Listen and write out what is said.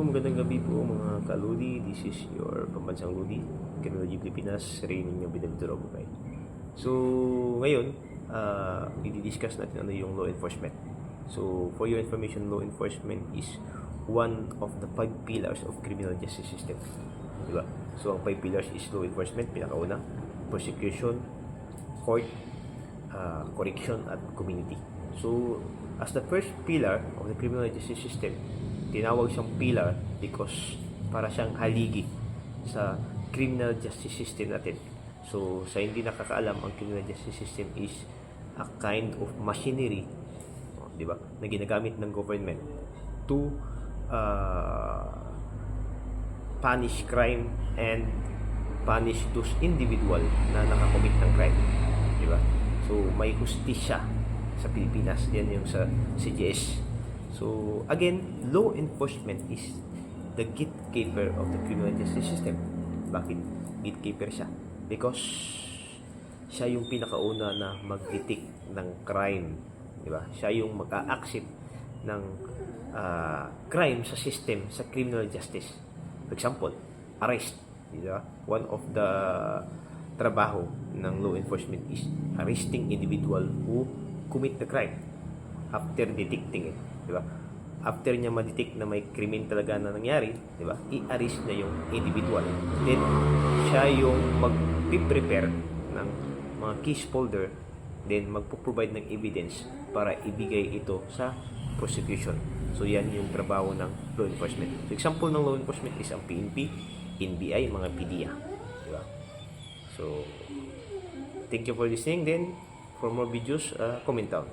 magandang gabi po mga kaludi. This is your pambansang ludi, Criminology Pilipinas, Ray ninyo Bidalito Robocay. So, ngayon, i-discuss natin ano yung law enforcement. So, for your information, law enforcement is one of the 5 pillars of criminal justice system. Diba? So, ang 5 pillars is law enforcement, pinakauna, prosecution, court, correction, at community. So, as the first pillar of the criminal justice system, tinawag siyang pillar because para siyang haligi sa criminal justice system natin. So, sa hindi nakakaalam, ang criminal justice system is a kind of machinery, di ba, na ginagamit ng government to punish crime and punish those individual na nakakomit ng crime, di ba? So, may hustisya sa Pilipinas, yan yung sa CJS. So, again, law enforcement is the gatekeeper of the criminal justice system. Bakit gatekeeper siya? Because siya yung pinakauna na mag-detect ng crime, di ba? Siya yung mag-a-accept ng crime sa system, sa criminal justice. For example, arrest, di ba? One of the trabaho ng law enforcement is arresting individual who commit the crime after detecting it, di ba? After niya ma-detect na may krimen talaga na nangyari, di ba? I-arrest niya yung individual. Then siya yung mag-prepare ng mga case folder, then magpo-provide ng evidence para ibigay ito sa prosecution. So yan yung trabaho ng law enforcement. So, example ng law enforcement is ang PNP, NBI, mga PDEA, di ba? So thank you for listening. Then for more videos, comment down.